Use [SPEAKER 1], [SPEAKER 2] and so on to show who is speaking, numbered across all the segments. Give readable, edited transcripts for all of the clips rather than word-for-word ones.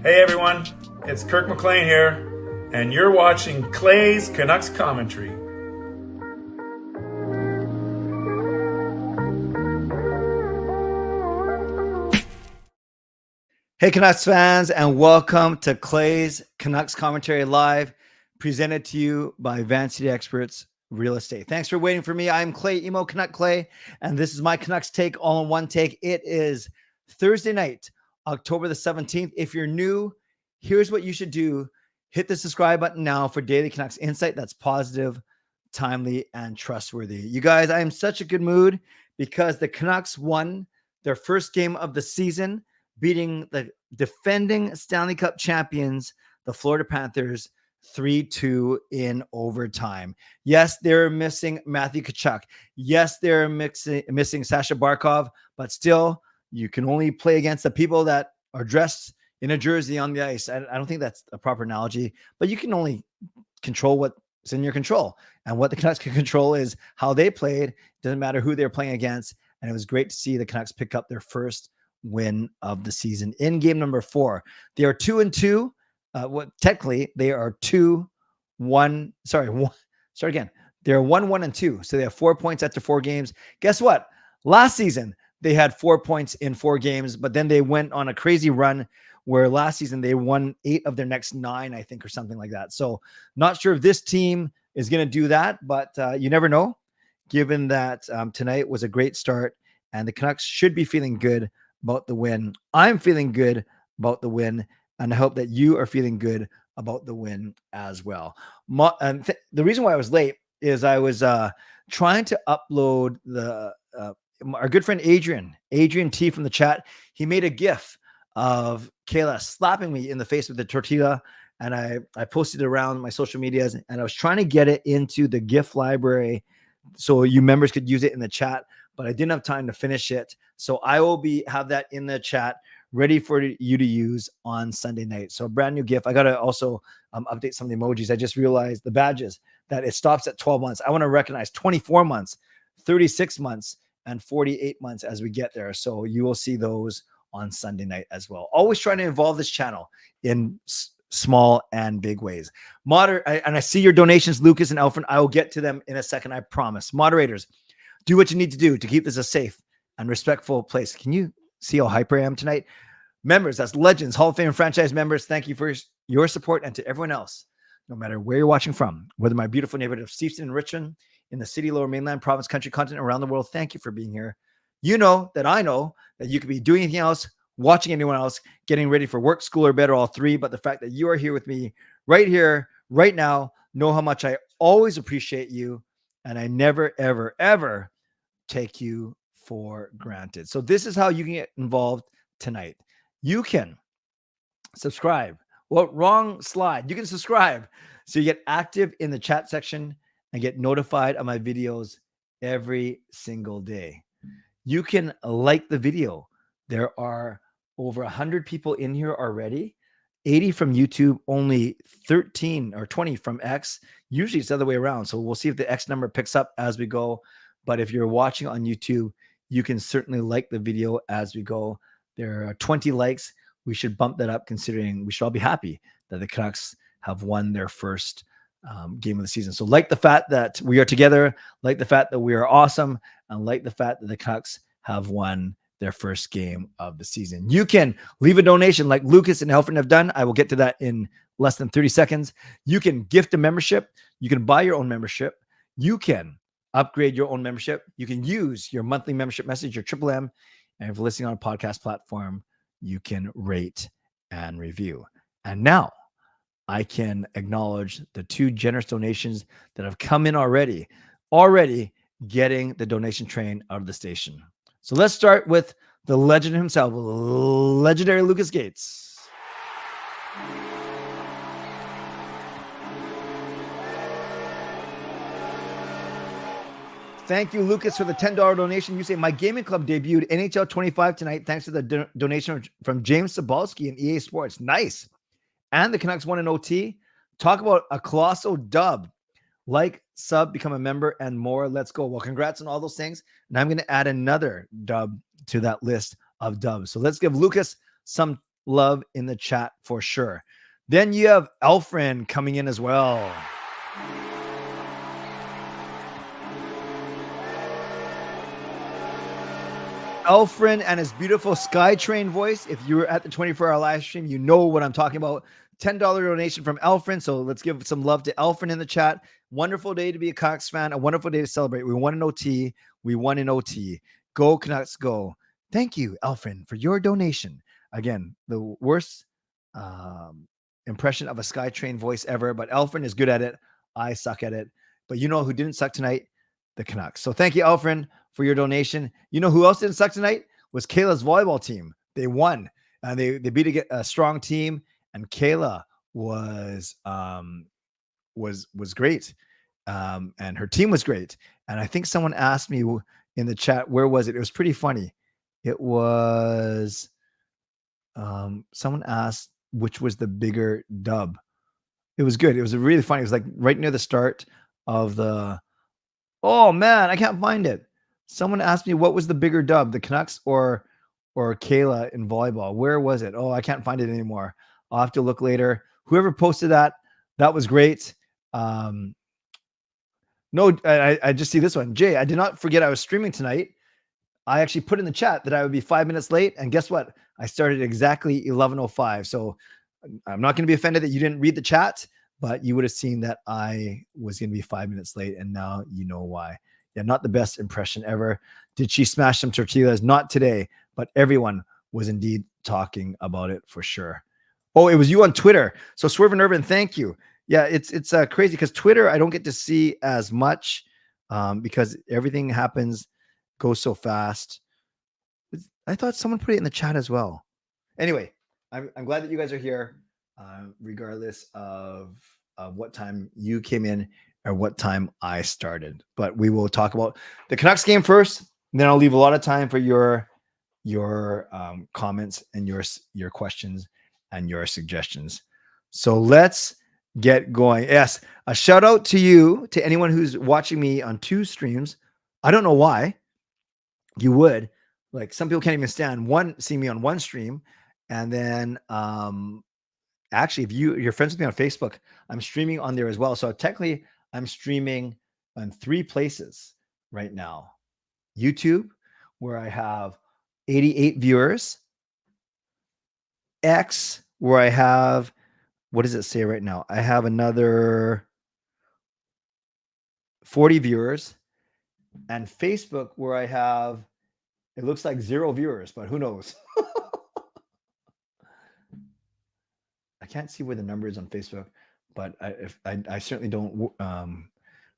[SPEAKER 1] Hey everyone, it's Kirk McLean here, and you're watching Clay's Canucks commentary.
[SPEAKER 2] Hey Canucks fans, and welcome to Clay's Canucks Commentary Live, presented to you by Van City Experts Real Estate. Thanks for waiting for me. I'm Clay, Emo Canuck Clay, and this is my Canucks take all in one take. It is Thursday night, October the 17th. If you're new, here's what you should do. Hit the subscribe button now for daily Canucks insight that's positive, timely, and trustworthy. You guys, I am such a good mood because the Canucks won their first game of the season, beating the defending Stanley Cup champions, the Florida Panthers, 3-2 in overtime. Yes, they're missing Matthew Tkachuk. Yes, they're missing Sasha Barkov, but still, you can only play against the people that are dressed in a jersey on the ice. I don't think that's a proper analogy, but you can only control what's in your control. And what the Canucks can control is how they played. It doesn't matter who they're playing against. And it was great to see the Canucks pick up their first win of the season in game number 4. They are 2-2. Technically they are 2-1. They're 1-1-2. So they have 4 points after 4 games. Guess what? Last season they had 4 points in 4 games, but then they went on a crazy run where last season they won 8 of their next 9, I think, or something like that. So not sure if this team is going to do that, but you never know, given that tonight was a great start and the Canucks should be feeling good about the win. I'm feeling good about the win, and I hope that you are feeling good about the win as well. The reason why I was late is I was trying to upload our good friend Adrian T from the chat. He made a GIF of Kayla slapping me in the face with the tortilla, and I posted it around my social medias, and I was trying to get it into the GIF library so you members could use it in the chat, but I didn't have time to finish it. So I will have that in the chat ready for you to use on Sunday night. So a brand new GIF. I got to also update some of the emojis. I just realized the badges that it stops at 12 months. I want to recognize 24 months, 36 months, and 48 months as we get there. So you will see those on Sunday night as well. Always trying to involve this channel in small and big ways. And I see your donations, Lucas and Alfred. I will get to them in a second, I promise. Moderators, do what you need to do to keep this a safe and respectful place. Can you see how hyper I am tonight? Members, that's legends, Hall of Fame franchise members, thank you for your support. And to everyone else, no matter where you're watching from, whether my beautiful neighborhood of Steveston and Richmond, in the city, lower mainland, province, country, continent, around the world, thank you for being here. You know that I know that you could be doing anything else, watching anyone else, getting ready for work, school, or bed, or all three. But the fact that you are here with me right here, right now, know how much I always appreciate you. And I never, ever, ever take you for granted. So this is how you can get involved tonight. You can subscribe. Well, wrong slide. You can subscribe so you get active in the chat section and get notified of my videos every single day. You can like the video. There are over 100 people in here already, 80 from YouTube, only 13 or 20 from X. Usually it's the other way around. So we'll see if the X number picks up as we go. But if you're watching on YouTube, you can certainly like the video as we go. There are 20 likes. We should bump that up, considering we should all be happy that the Canucks have won their first game of the season. So like the fact that we are together, like the fact that we are awesome, and like the fact that the Canucks have won their first game of the season. You can leave a donation like Lucas and Helfrin have done. I will get to that in less than 30 seconds. You can gift a membership. You can buy your own membership. You can upgrade your own membership. You can use your monthly membership message, your Triple M. And if you're listening on a podcast platform, you can rate and review. And now I can acknowledge the 2 generous donations that have come in already getting the donation train out of the station. So let's start with the legend himself, legendary Lucas Gates. Thank you, Lucas, for the $10 donation. You say, my gaming club debuted NHL 25 tonight thanks to the donation from James Sabalski and EA Sports. Nice. And the Canucks won in OT. Talk about a colossal dub. Like, sub, become a member, and more. Let's go. Well, congrats on all those things. And I'm going to add another dub to that list of dubs. So let's give Lucas some love in the chat for sure. Then you have Alfred coming in as well. Alfred and his beautiful SkyTrain voice. If you were at the 24-hour live stream, you know what I'm talking about. $10 donation from Alfred. So let's give some love to Alfred in the chat. Wonderful day to be a Canucks fan. A wonderful day to celebrate. We won in OT. We won in OT. Go Canucks, go. Thank you, Alfred, for your donation. Again, the worst impression of a SkyTrain voice ever, but Alfred is good at it. I suck at it. But you know who didn't suck tonight? The Canucks. So thank you, Alfred, for your donation. You know who else didn't suck tonight? Was Kayla's volleyball team. They won. They beat a strong team, and Kayla was great. And her team was great. And I think someone asked me in the chat, where was it? It was pretty funny. It was someone asked which was the bigger dub. It was good. It was really funny. It was like right near the start of the. Oh man, I can't find it. Someone asked me what was the bigger dub, the Canucks or Kayla in volleyball. Where was it? Oh, I can't find it anymore. I'll have to look later. Whoever posted that was great. No, I just see this one. Jay, I did not forget I was streaming tonight. I actually put in the chat that I would be 5 minutes late, and guess what? I started exactly 11:05. So I'm not going to be offended that you didn't read the chat, but you would have seen that I was going to be 5 minutes late, and now you know why. Yeah, not the best impression ever. Did she smash some tortillas? Not today, but everyone was indeed talking about it for sure. Oh, it was you on Twitter. So Swerve and Urban, thank you. Yeah, it's crazy because Twitter I don't get to see as much because everything goes so fast. I thought someone put it in the chat as well. Anyway, I'm glad that you guys are here, regardless of what time you came in or what time I started. But we will talk about the Canucks game first, and then I'll leave a lot of time for your comments and your questions and your suggestions. So let's get going. Yes, a shout out to you, to anyone who's watching me on 2 streams. I don't know why you would. Like some people can't even see me on 1 stream. And then actually, if you're friends with me on Facebook, I'm streaming on there as well. So technically I'm streaming on 3 places right now. YouTube, where I have 88 viewers. X, where I have, what does it say right now? I have another 40 viewers. And Facebook, where I have, it looks like 0 viewers, but who knows? I can't see where the number is on Facebook, but I certainly don't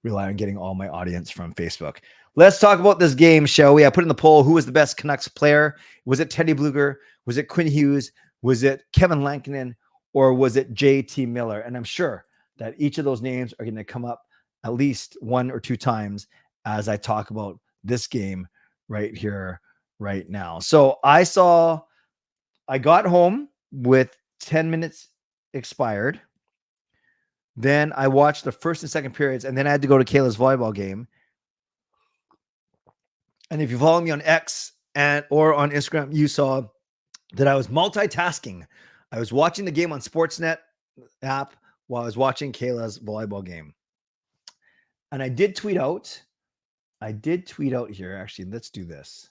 [SPEAKER 2] rely on getting all my audience from Facebook. Let's talk about this game, shall we? I put in the poll, who was the best Canucks player? Was it Teddy Bluger? Was it Quinn Hughes? Was it Kevin Lankinen? Or was it JT Miller? And I'm sure that each of those names are going to come up at least 1 or 2 times as I talk about this game right here, right now. So I got home with 10 minutes expired. Then I watched the first and second periods, and then I had to go to Kayla's volleyball game. And if you follow me on X or on Instagram, you saw that I was multitasking. I was watching the game on Sportsnet app while I was watching Kayla's volleyball game. And I did tweet out here. Actually, let's do this.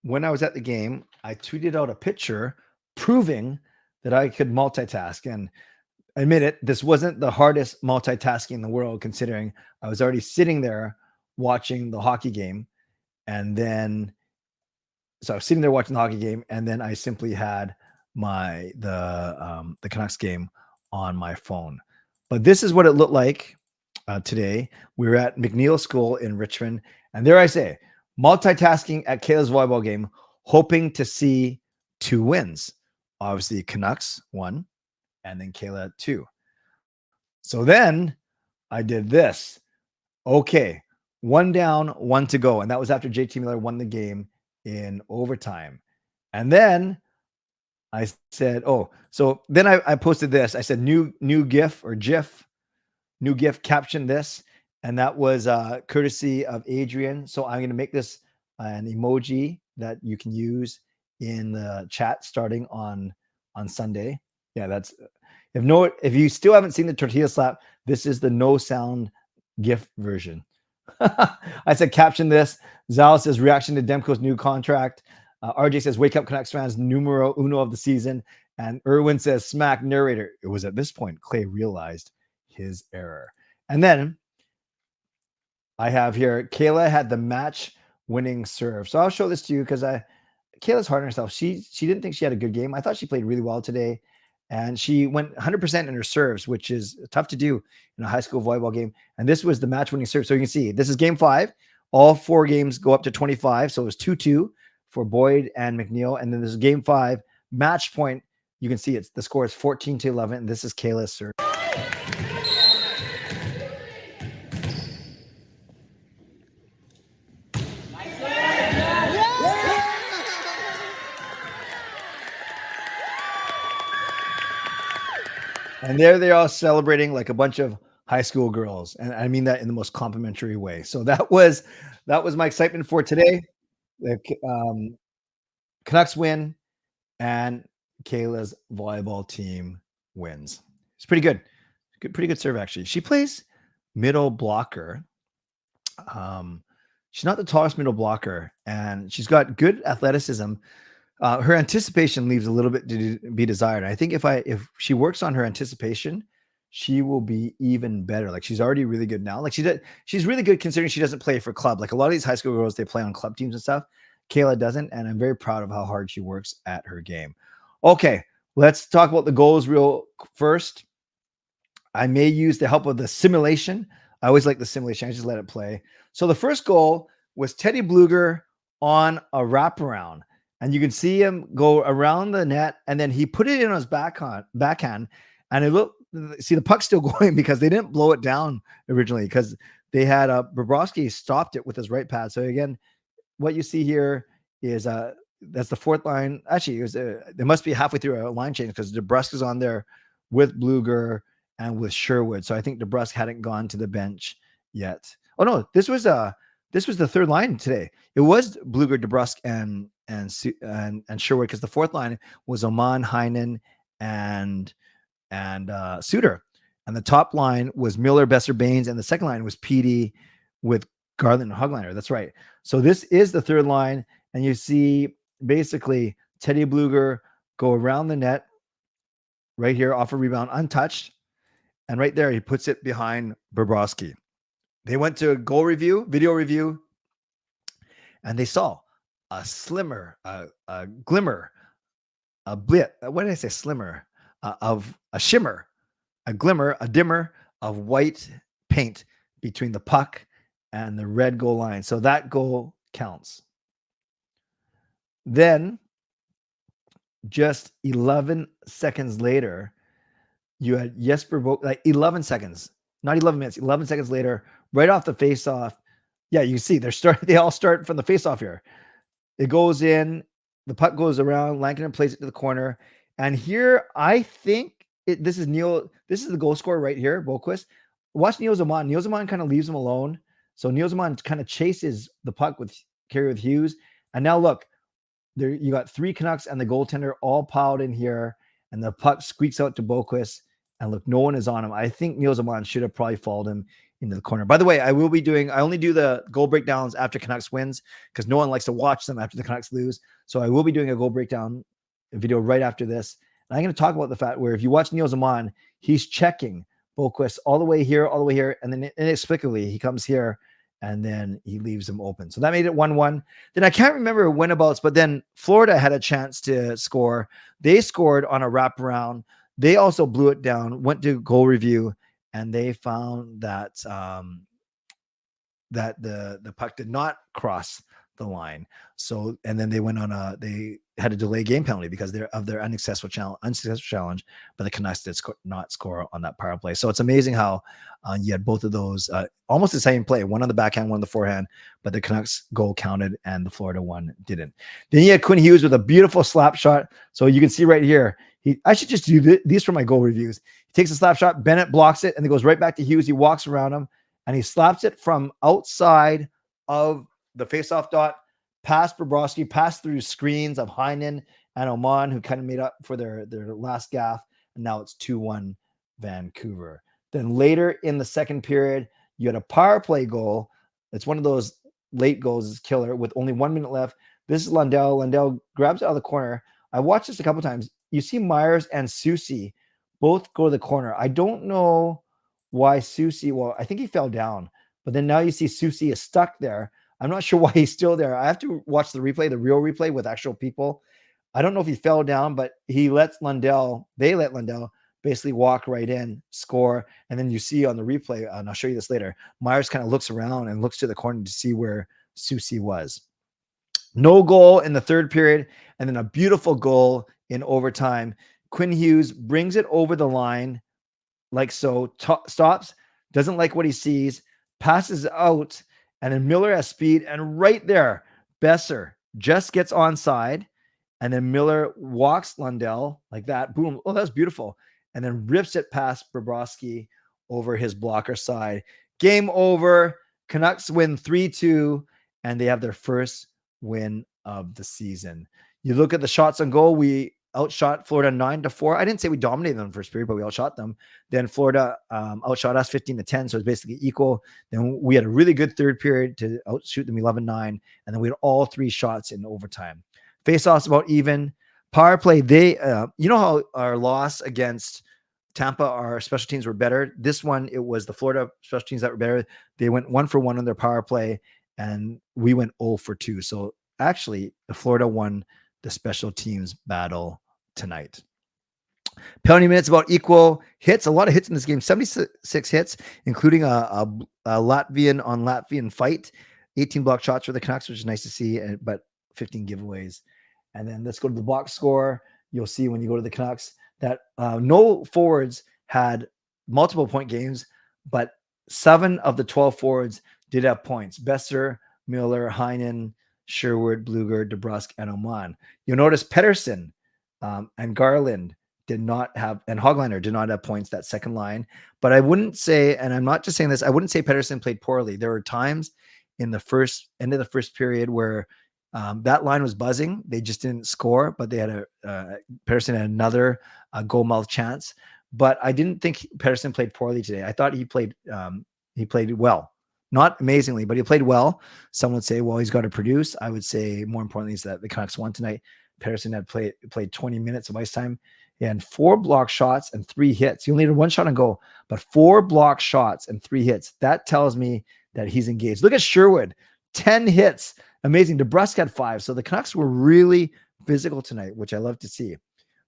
[SPEAKER 2] When I was at the game, I tweeted out a picture proving that I could multitask. And admit it, this wasn't the hardest multitasking in the world, considering I was already sitting there watching the hockey game. And then, so I was sitting there watching the hockey game, and then I simply had the Canucks game on my phone. But this is what it looked like today. We were at McNeil School in Richmond, and there I say, multitasking at Kayla's volleyball game, hoping to see 2 wins. Obviously, Canucks won, and then Kayla 2. So then I did this. Okay, 1 down, 1 to go. And that was after JT Miller won the game in overtime. And then I said, so then I posted this. I said, new GIF or GIF, new GIF, caption this. And that was courtesy of Adrian. So I'm going to make this an emoji that you can use in the chat starting on on Sunday. Yeah, that's if you still haven't seen the tortilla slap, this is the no sound GIF version. I said caption this. Zal says reaction to Demko's new contract. RJ says wake up Canucks fans, numero uno of the season. And Irwin says smack narrator. It was at this point Clay realized his error. And then I have here Kayla had the match winning serve. So I'll show this to you because Kayla's hard on herself. She didn't think she had a good game. I thought she played really well today. And she went 100% in her serves, which is tough to do in a high school volleyball game. And this was the match-winning serve. So you can see this is game 5. All 4 games go up to 25. So it was 2-2 for Boyd and McNeil. And then this is game 5, match point. You can see the score is 14-11. And this is Kayla's serve. And there they are celebrating like a bunch of high school girls. And I mean that in the most complimentary way. So that was my excitement for today. The Canucks win and Kayla's volleyball team wins. It's pretty good. Pretty good serve, actually. She plays middle blocker. She's not the tallest middle blocker, and she's got good athleticism. Her anticipation leaves a little bit to be desired. I think if she works on her anticipation, she will be even better. Like she's already really good now. Like she's really good considering she doesn't play for club. Like a lot of these high school girls, they play on club teams and stuff. Kayla doesn't, and I'm very proud of how hard she works at her game. Okay, let's talk about the goals real first. I may use the help of the simulation. I always like the simulation. I just let it play. So the first goal was Teddy Bluger on a wraparound. And you can see him go around the net, and then he put it in on his backhand, and see the puck's still going because they didn't blow it down originally because they had Bobrovsky stopped it with his right pad. So again, what you see here is that's the 4th line. Actually, they must be halfway through a line change because DeBrusk is on there with Bluger and with Sherwood. So I think DeBrusk hadn't gone to the bench yet. Oh no, this was the 3rd line today. It was Bluger, DeBrusk, and Sherwood because the 4th line was Oman, Heinen, and Suter, and the top line was Miller, Besser, Baines, and the second line was PD with Garland and Hugliner. That's right. So this is the 3rd line, and you see basically Teddy Bluger go around the net right here off a rebound untouched, and right there he puts it behind Bobrovsky. They went to video review, and they saw a slimmer, a glimmer, a blit. What did I say? Slimmer of a shimmer, a glimmer, a dimmer of white paint between the puck and the red goal line. So that goal counts. Then, just 11 seconds later, you had Jesper like 11 seconds, not 11 minutes, 11 seconds later, right off the face-off. Yeah, you see they all start from the face-off here. It goes in, the puck goes around, Lankinen plays it to the corner. And here, I think this is the goal scorer right here, Boquist. Watch Neil Zaman. Neil Zaman kind of leaves him alone. So Neil Zaman kind of chases the puck with Hughes. And now look, there you got 3 Canucks and the goaltender all piled in here. And the puck squeaks out to Boquist. And look, no one is on him. I think Neil Zaman should have probably followed him into the corner. By the way, I only do the goal breakdowns after Canucks wins because no one likes to watch them after the Canucks lose. So I will be doing a goal breakdown video right after this. And I'm going to talk about the fact where if you watch Neil Zaman, he's checking Boquist all the way here, and then inexplicably he comes here and then he leaves him open. So that made it 1-1. Then I can't remember whenabouts, but then Florida had a chance to score. They scored on a wraparound. They also blew it down, went to goal review, and they found that that the puck did not cross the line. So, and then they went on they had a delay game penalty because of their unsuccessful challenge, but the Canucks did not score on that power play. So it's amazing how you had both of those almost the same play, one on the backhand, one on the forehand, but the Canucks goal counted and the Florida one didn't. Then you had Quinn Hughes with a beautiful slap shot. So you can see right here, I should just do these for my goal reviews. He takes a slap shot, Bennett blocks it, and it goes right back to Hughes. He walks around him and he slaps it from outside of the faceoff dot past Bobrovsky, passed through screens of Heinen and Oman, who kind of made up for their last gaffe. And now it's 2-1 Vancouver. Then later in the second period, you had a power play goal. It's one of those late goals, is killer, with only 1 minute left. This is Lundell. Lundell grabs it out of the corner. I watched this a couple times. You see Myers and Soucy both go to the corner. I don't know why Soucy, well, I think he fell down, but then now you see Soucy is stuck there. I'm not sure why he's still there. I have to watch the replay, the real replay with actual people. I don't know if he fell down, but they let Lundell basically walk right in, score. And then you see on the replay, and I'll show you this later, Myers kind of looks around and looks to the corner to see where Soucy was. No goal in the third period, and then a beautiful goal in overtime. Quinn Hughes brings it over the line like so, stops, doesn't like what he sees, passes out, and then Miller has speed, and right there, Besser just gets onside, and then Miller walks Lundell like that. Boom. Oh, that's beautiful. And then rips it past Bobrovsky over his blocker side. Game over. Canucks win 3-2, and they have their first win of the season. You look at the shots on goal. We outshot Florida 9-4. I didn't say we dominated them in the first period, but we outshot them. Then Florida outshot us 15-10, so it's basically equal. Then we had a really good third period to outshoot them 11-9, and then we had all three shots in overtime. Face-offs about even. Power play, they, you know how our loss against Tampa, our special teams were better. This one, it was the Florida special teams that were better. They went 1-for-1 on their power play, and we went 0-for-2. So actually, the Florida won the special teams battle tonight. Penalty minutes about equal. Hits, a lot of hits in this game. 76 hits, including a Latvian on Latvian fight. 18 block shots for the Canucks, which is nice to see, but 15 giveaways. And then let's go to the box score. You'll see when you go to the Canucks that no forwards had multiple point games, but 7 of the 12 forwards did have points. Besser, Miller, Heinen, Sherwood, Bluger, DeBrusk, and Oman. You'll notice Pettersson and Garland did not have, and Hoglander did not have points, that second line. But I wouldn't say, and I'm not just saying this, I wouldn't say Pettersson played poorly. There were times in the end of the first period where that line was buzzing. They just didn't score, but they had Pettersson had another goal mouth chance. But I didn't think Pettersson played poorly today. I thought he played well. Not amazingly, but he played well. Some would say, well, he's got to produce. I would say more importantly is that the Canucks won tonight. Pettersson had played 20 minutes of ice time. He had 4 block shots and 3 hits. He only had 1 shot on goal, but 4 block shots and 3 hits. That tells me that he's engaged. Look at Sherwood, 10 hits. Amazing. DeBrusk had 5. So the Canucks were really physical tonight, which I love to see.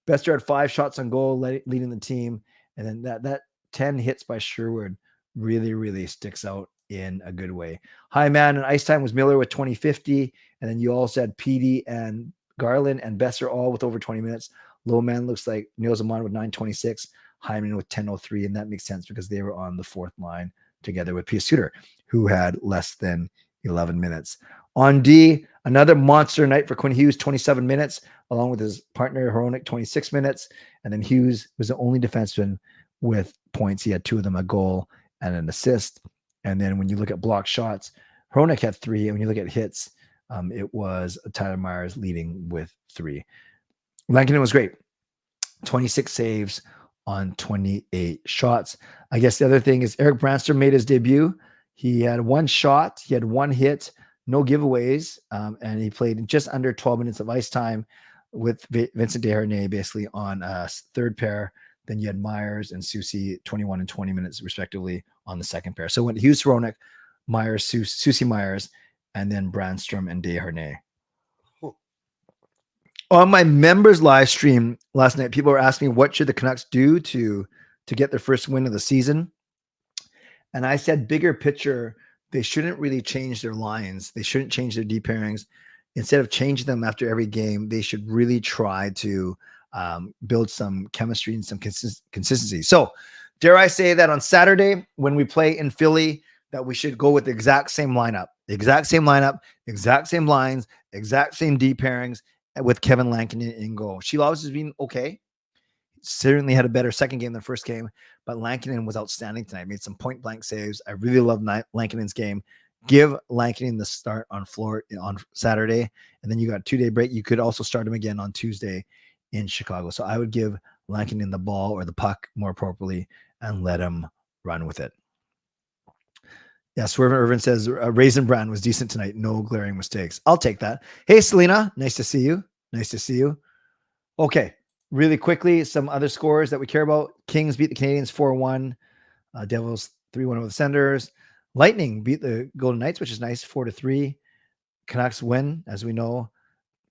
[SPEAKER 2] Besser had 5 shots on goal, leading the team. And then that 10 hits by Sherwood really, really sticks out in a good way. High man and ice time was Miller with 20-50. And then you also had Petey and Garland and Besser all with over 20 minutes. Low man looks like Niels Amon with 9:26, Hyman with 10:03. And that makes sense because they were on the 4th line together with Pius Suter, who had less than 11 minutes. On D, another monster night for Quinn Hughes, 27 minutes, along with his partner Hronek, 26 minutes. And then Hughes was the only defenseman with points. He had 2 of them, a goal and an assist. And then when you look at block shots, Hronek had 3. And when you look at hits, it was Tyler Myers leading with 3. Lankinen was great. 26 saves on 28 shots. I guess the other thing is Eric Brandstrom made his debut. He had 1 shot. He had 1 hit, no giveaways. And he played just under 12 minutes of ice time with Vincent Desharnais basically on a third pair. Then you had Myers and Soucy 21 and 20 minutes respectively on the second pair. So when Hughes, Hronek, Myers, Soucy Myers, and then Brandstrom and Desharnais. On my members live stream last night, people were asking me what should the Canucks do to get their first win of the season. And I said, bigger picture, they shouldn't really change their lines. They shouldn't change their D pairings. Instead of changing them after every game, they should really try to build some chemistry and some consistency. So dare I say that on Saturday, when we play in Philly, that we should go with the exact same lineup, exact same lines, exact same D pairings with Kevin Lankinen in goal. Sheelovs has been okay. Certainly had a better second game than first game, but Lankinen was outstanding tonight. Made some point blank saves. I really love Lankinen's game. give Lankinen the start on Saturday, and then you got a 2-day break. You could also start him again on Tuesday in Chicago. So I would give Lankinen the ball, or the puck more appropriately, and let him run with it. Yeah, Swerve Irvin says Raisin Bran was decent tonight. No glaring mistakes. I'll take that. Hey, Selena, nice to see you. Nice to see you. Okay, really quickly, some other scores that we care about. Kings beat the Canadiens 4-1. Devils 3-1 over the Senators. Lightning beat the Golden Knights, which is nice, 4-3. Canucks win, as we know.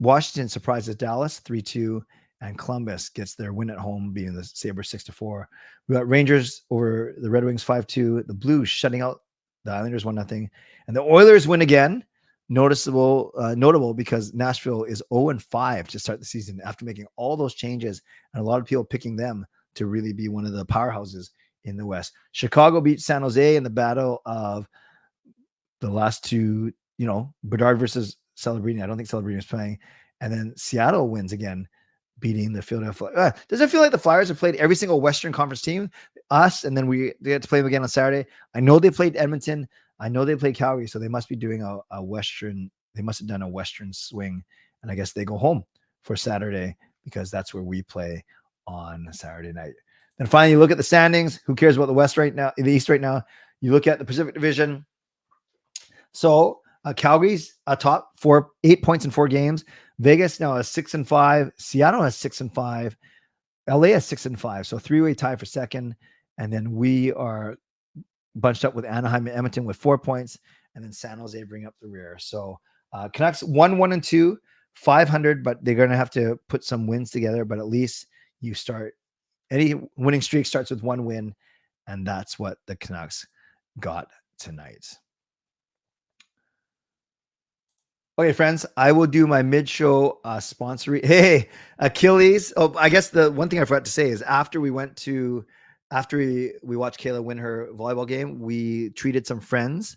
[SPEAKER 2] Washington surprises Dallas 3-2, and Columbus gets their win at home, beating the Sabres 6-4. We got Rangers over the Red Wings 5-2. The Blues shutting out the Islanders 1-0, and the Oilers win again. Notable because Nashville is 0-5 to start the season after making all those changes, and a lot of people picking them to really be one of the powerhouses in the West. Chicago beat San Jose in the battle of the last two, Bedard versus Celebrini. I don't think Celebrini is playing. And then Seattle wins again, beating the Philadelphia. Does it feel like the Flyers have played every single Western Conference team? Us, and then they had to play them again on Saturday. I know they played Edmonton. I know they played Calgary, so they must be doing a Western. They must have done a Western swing, and I guess they go home for Saturday because that's where we play on Saturday night. Then finally, you look at the standings. Who cares about the West right now? The East right now. You look at the Pacific Division. So Calgary's atop 8 points in 4 games. Vegas now has 6-5. Seattle has 6-5. LA has 6-5. So 3-way tie for second. And then we are bunched up with Anaheim and Edmonton with 4 points. And then San Jose bring up the rear. So Canucks 1-1-2, 500, but they're going to have to put some wins together. But at least you start. Any winning streak starts with 1 win. And that's what the Canucks got tonight. Okay, friends, I will do my mid-show sponsor. Hey, Achilles. Oh, I guess the one thing I forgot to say is after we watched Kayla win her volleyball game, we treated some friends.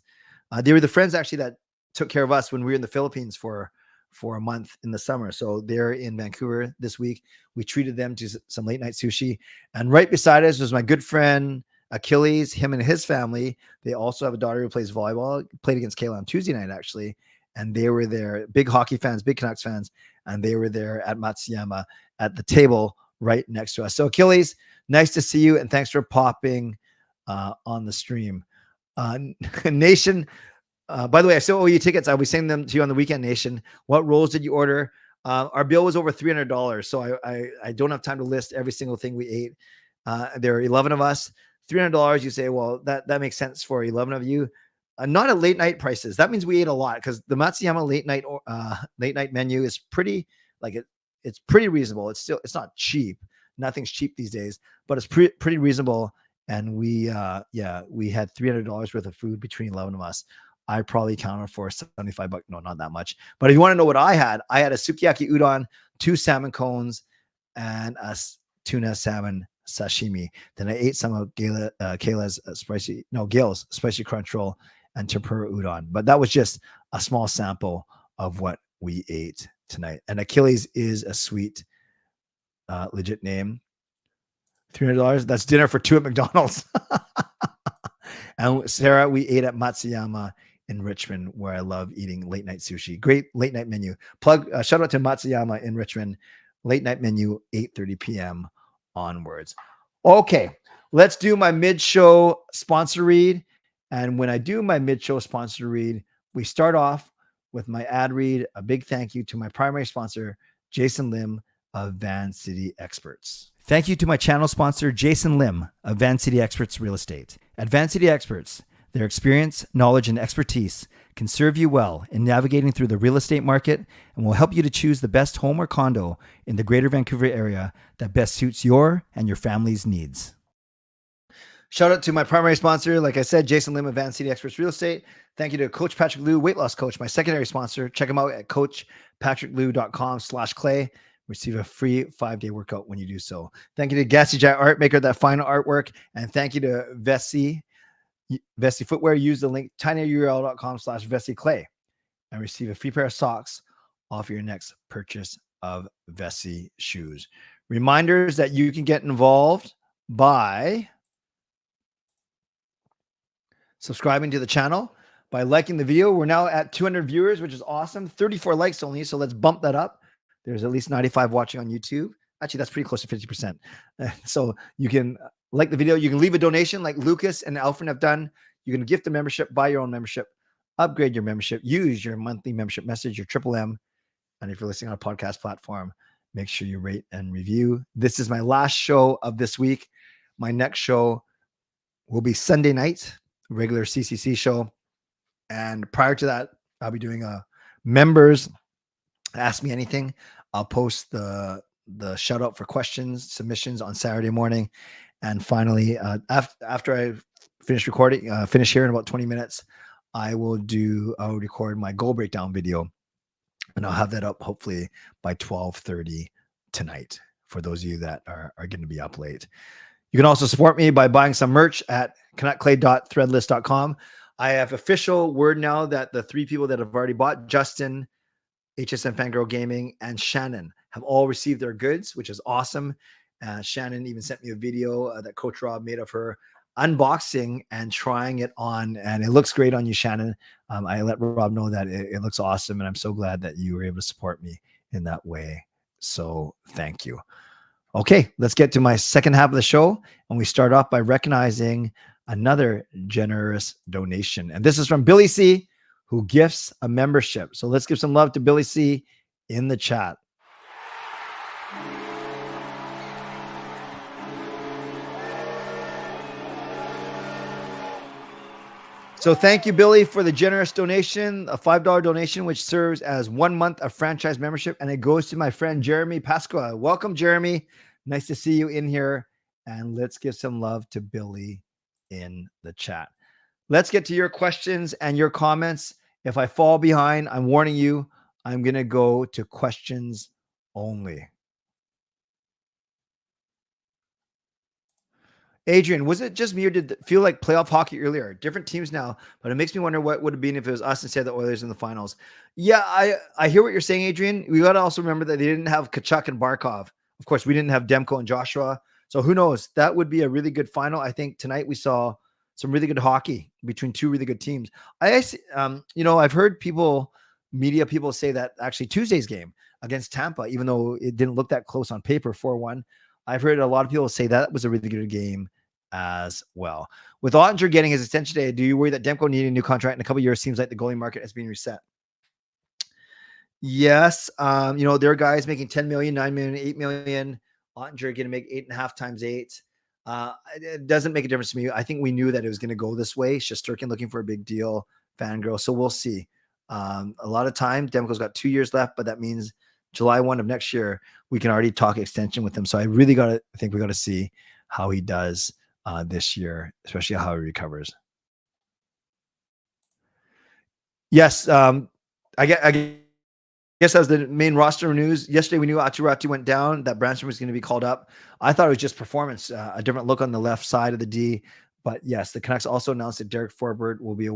[SPEAKER 2] They were the friends actually that took care of us when we were in the Philippines for a month in the summer. So they're in Vancouver this week. We treated them to some late night sushi. And right beside us was my good friend Achilles, him and his family. They also have a daughter who plays volleyball, played against Kayla on Tuesday night, actually. And they were there, big hockey fans, big Canucks fans, and they were there at Matsuyama at the table right next to us. So Achilles, nice to see you, and thanks for popping on the stream. Nation, by the way, I still owe you tickets. I'll be sending them to you on the weekend, Nation. What rolls did you order? Our bill was over $300, so I don't have time to list every single thing we ate. There are 11 of us. $300, you say, well, that makes sense for 11 of you. Not at late night prices. That means we ate a lot because the Matsuyama late night menu is pretty it's pretty reasonable. It's not cheap. Nothing's cheap these days, but it's pretty reasonable. And we had $300 worth of food between 11 of us. I probably counted for $75. No, not that much. But if you want to know what I had a sukiyaki udon, 2 salmon cones, and a tuna salmon sashimi. Then I ate some of Gail's spicy crunch roll and tempura udon. But that was just a small sample of what we ate tonight. And Achilles is a sweet, legit name. $300. That's dinner for 2 at McDonald's. And Sarah, we ate at Matsuyama in Richmond, where I love eating late night sushi. Great late night menu. Shout out to Matsuyama in Richmond. Late night menu, 8:30 p.m. onwards. Okay, let's do my mid-show sponsor read. And when I do my mid-show sponsor read, we start off with my ad read. A big thank you to my primary sponsor, Jason Lim of Van City Experts. Thank you to my channel sponsor, Jason Lim of Van City Experts Real Estate. At Van City Experts, their experience, knowledge, and expertise can serve you well in navigating through the real estate market and will help you to choose the best home or condo in the greater Vancouver area that best suits your and your family's needs. Shout out to my primary sponsor, like I said, Jason Lim of Van City Experts Real Estate. Thank you to Coach Patrick Liu, Weight Loss Coach, my secondary sponsor. Check him out at coachpatrickliu.com/clay. Receive a free 5-day workout when you do so. Thank you to Gassy Jet Art Maker, that final artwork. And thank you to Vessi Footwear. Use the link tinyurl.com/VessiClay and receive a free pair of socks off your next purchase of Vessi shoes. Reminders that you can get involved by subscribing to the channel, by liking the video. We're now at 200 viewers, which is awesome. 34 likes only, so let's bump that up. There's at least 95 watching on YouTube. Actually, that's pretty close to 50%. So you can like the video. You can leave a donation like Lucas and Alfred have done. You can gift a membership, buy your own membership, upgrade your membership, use your monthly membership message, your Triple M. And if you're listening on a podcast platform, make sure you rate and review. This is my last show of this week. My next show will be Sunday night, regular CCC show. And prior to that, I'll be doing a members Ask Me Anything. I'll post the shout out for questions, submissions on Saturday morning. And finally, after I finish recording, finish here in about 20 minutes, I'll record my goal breakdown video. And I'll have that up hopefully by 12:30 tonight for those of you that are going to be up late. You can also support me by buying some merch at canuckclay.threadless.com. I have official word now that the 3 people that have already bought, Justin, Hsmfangirl Gaming, and Shannon, have all received their goods, which is awesome. Shannon even sent me a video that Coach Rob made of her unboxing and trying it on, and it looks great on you, Shannon. I let Rob know that it looks awesome, and I'm so glad that you were able to support me in that way. So thank you. Okay, let's get to my second half of the show, and we start off by recognizing another generous donation. And this is from Billy C, who gifts a membership. So let's give some love to Billy C in the chat. So thank you, Billy, for the generous donation, a $5 donation, which serves as 1 month of franchise membership. And it goes to my friend, Jeremy Pasqua. Welcome, Jeremy. Nice to see you in here. And let's give some love to Billy in the chat. Let's get to your questions and your comments. If I fall behind, I'm warning you, I'm going to go to questions only. Adrian, was it just me or did it feel like playoff hockey earlier? Different teams now, but it makes me wonder what would have been if it was us instead of the Oilers in the finals. Yeah, I hear what you're saying, Adrian. We got to also remember that they didn't have Kachuk and Barkov. Of course, we didn't have Demko and Joshua. So who knows? That would be a really good final. I think tonight we saw some really good hockey between 2 really good teams. I've heard media people say that actually Tuesday's game against Tampa, even though it didn't look that close on paper, 4-1, I've heard a lot of people say that was a really good game as well. With Ottinger getting his extension today, do you worry that Demko needing a new contract in a couple of years? Seems like the goalie market has been reset. Yes. There are guys making 10 million, 9 million, 8 million. Ottinger going to make 8.5 times 8. It doesn't make a difference to me. I think we knew that it was going to go this way. Shesterkin looking for a big deal, Fangirl. So we'll see. A lot of time. Demko's got 2 years left, but that means July 1 of next year, we can already talk extension with him. So I really think we got to see how he does this year, especially how he recovers. Yes. I guess that was the main roster news. Yesterday, we knew Aturati went down, that Branson was going to be called up. I thought it was just performance, a different look on the left side of the D. But yes, the Canucks also announced that Derek Forbort will be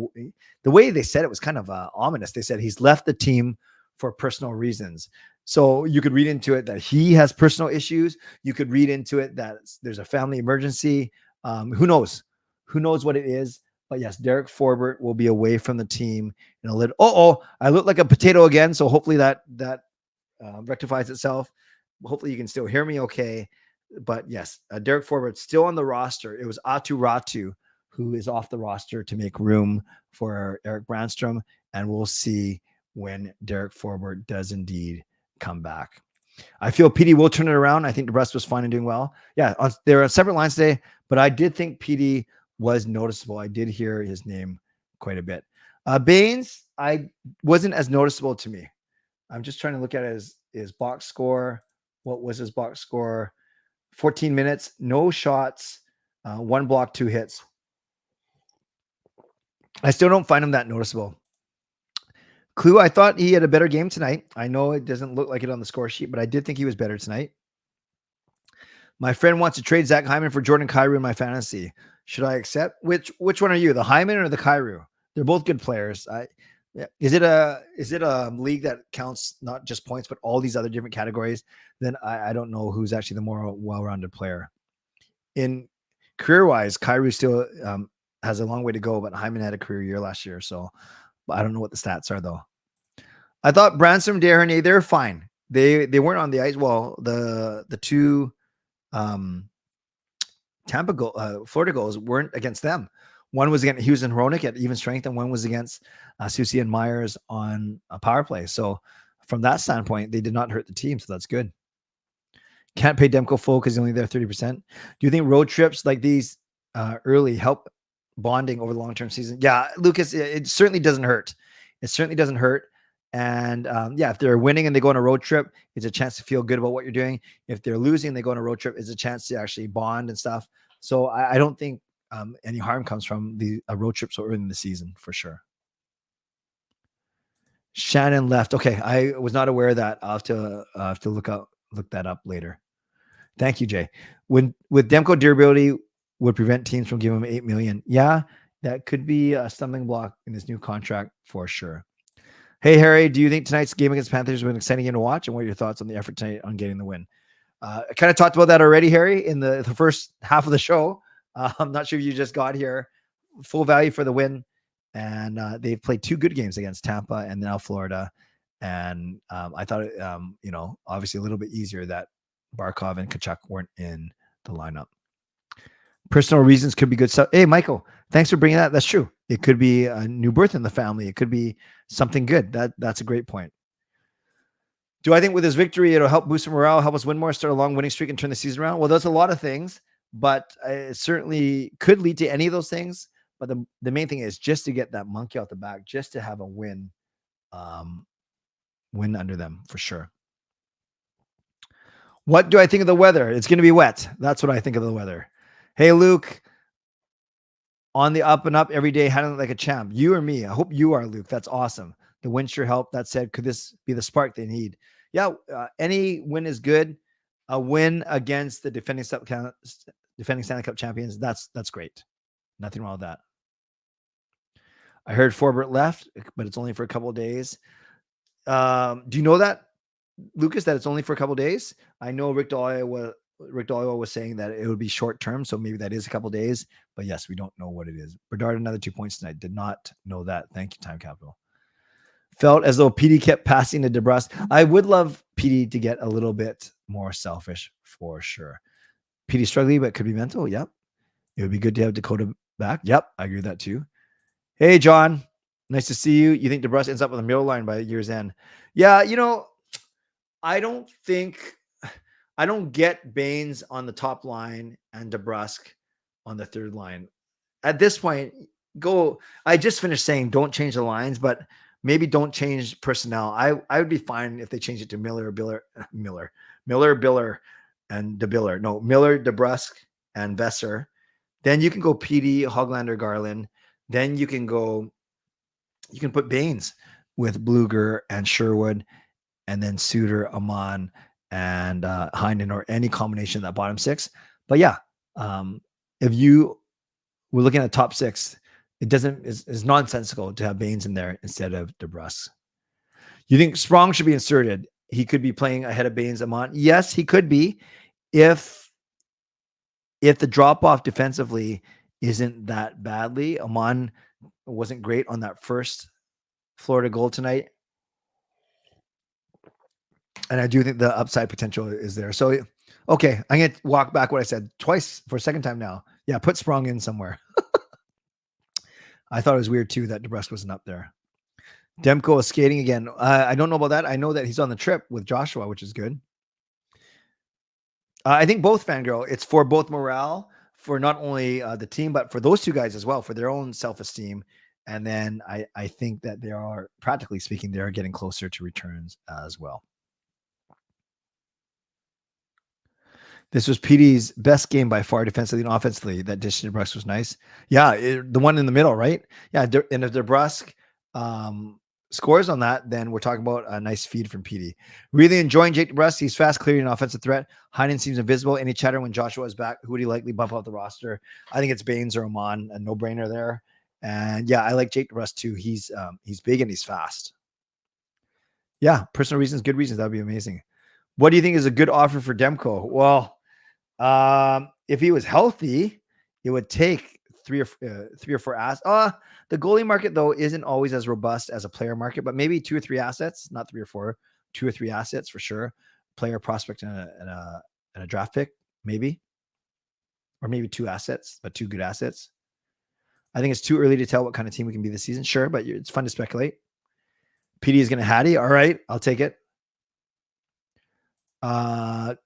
[SPEAKER 2] the way they said it was kind of ominous. They said he's left the team for personal reasons. So you could read into it that he has personal issues. You could read into it that there's a family emergency. Who knows? Who knows what it is? But yes, Derek Forbort will be away from the team in a little. I look like a potato again. So hopefully that rectifies itself. Hopefully you can still hear me okay. But yes, Derek Forbort still on the roster. It was Aturatu who is off the roster to make room for Eric Brandstrom. And we'll see when Derek Forbort does indeed come back. I feel PD will turn it around. I think the rest was fine and doing well. Yeah, there are separate lines today, but I did think PD was noticeable. I did hear his name quite a bit. Baines, I wasn't as noticeable to me. I'm just trying to look at his box score. What was his box score? 14 minutes, no shots, 1 block, 2 hits. I still don't find him that noticeable. Clue, I thought he had a better game tonight. I know it doesn't look like it on the score sheet, but I did think he was better tonight. My friend wants to trade Zach Hyman for Jordan Kyrou in my fantasy. Should I accept? Which one are you, the Hyman or the Kyrou? They're both good players. Is it a league that counts not just points, but all these other different categories? Then I don't know who's actually the more well-rounded player. In career-wise, Kyrou still has a long way to go, but Hyman had a career year last year. So I don't know what the stats are though. I thought Bransom, Desharnais, they're fine. They weren't on the ice. Well, the two Florida goals weren't against them. One was against Hughes and Hronik at even strength, and one was against Susie and Myers on a power play. So from that standpoint, they did not hurt the team. So that's good. Can't pay Demko full because he's only there 30%. Do you think road trips like these early help bonding over the long-term season? Yeah, Lucas, it certainly doesn't hurt. It certainly doesn't hurt. And yeah, if they're winning and they go on a road trip, it's a chance to feel good about what you're doing. If they're losing, they go on a road trip, it's a chance to actually bond and stuff. So I don't think any harm comes from the road trip so early in the season for sure. Shannon left. Okay, I was not aware of that. I'll have to look that up later. Thank you, Jay. With Demko, durability would prevent teams from giving him $8 million. Yeah, that could be a stumbling block in his new contract for sure. Hey, Harry, do you think tonight's game against Panthers was an exciting game to watch? And what are your thoughts on the effort tonight on getting the win? I kind of talked about that already, Harry, in the first half of the show. I'm not sure if you just got here. Full value for the win. And they've played 2 good games against Tampa and now Florida. And I thought, obviously a little bit easier that Barkov and Tkachuk weren't in the lineup. Personal reasons could be good stuff. Hey, Michael, thanks for bringing that. That's true. It could be a new birth in the family. It could be something good. That's a great point. Do I think with this victory, it'll help boost morale, help us win more, start a long winning streak and turn the season around? Well, there's a lot of things, but it certainly could lead to any of those things. But the main thing is just to get that monkey out the back, just to have a win under them for sure. What do I think of the weather? It's going to be wet. That's what I think of the weather. Hey, Luke, on the up and up every day, handling like a champ. You or me? I hope you are, Luke. That's awesome. The win sure helped. That said, could this be the spark they need? Yeah, any win is good. A win against the defending Stanley Cup champions, that's great. Nothing wrong with that. I heard Forbert left, but it's only for a couple of days. Do you know that, Lucas, that it's only for a couple of days? I know Rick Dahlia was saying that it would be short term, so maybe that is a couple of days. But yes, we don't know what it is. Bedard, another 2 points tonight. Did not know that. Thank you, Time Capital. Felt as though PD kept passing to DeBrusque. I would love PD to get a little bit more selfish for sure. PD struggling, but could be mental. Yep. It would be good to have Dakota back. Yep. I agree with that too. Hey, John. Nice to see you. You think DeBrusque ends up with a middle line by year's end? Yeah. I don't get Baines on the top line and DeBrusque on the third line. At this point, I just finished saying don't change the lines, but maybe don't change personnel. I would be fine if they change it to Miller, Biller, and DeBiller. No, Miller, DeBrusque, and Vesser. Then you can go PD, Hoglander, Garland. Then you can put Baines with Bluger and Sherwood, and then Suter, Amon, and Heinen, or any combination of that bottom 6. But yeah, if you were looking at top 6, it's nonsensical to have Baines in there instead of DeBrusque. You think Sprong should be inserted? He could be playing ahead of Baines, Amon. Yes, he could be if the drop off defensively isn't that badly. Amon wasn't great on that first Florida goal tonight. And I do think the upside potential is there. So, okay, I'm going to walk back what I said twice for a second time now. Yeah, put Sprong in somewhere. I thought it was weird, too, that DeBrusque wasn't up there. Demko is skating again. I don't know about that. I know that he's on the trip with Joshua, which is good. I think both, Fangirl. It's for both morale, for not only the team, but for those two guys as well, for their own self-esteem. And then I think that they are, practically speaking, they are getting closer to returns as well. This was PD's best game by far, defensively and offensively. That dish to DeBrusque was nice. Yeah, the one in the middle, right? Yeah, and if DeBrusque scores on that, then we're talking about a nice feed from PD. Really enjoying Jake DeBrusque. He's fast, clearly an offensive threat. Heinen seems invisible. Any chatter when Joshua is back? Who would he likely bump off the roster? I think it's Baines or Amon, a no-brainer there. And yeah, I like Jake DeBrusque too. He's big and he's fast. Yeah, personal reasons, good reasons. That would be amazing. What do you think is a good offer for Demko? Well, if he was healthy, it would take three or four assets. The goalie market though isn't always as robust as a player market, but maybe 2 or 3 assets, not 3 or 4, 2 or 3 assets for sure. Player, prospect, and a draft pick, maybe, or maybe 2 assets, but 2 good assets. I think it's too early to tell what kind of team we can be this season. Sure, but it's fun to speculate. PD is going to Hattie. All right, I'll take it. I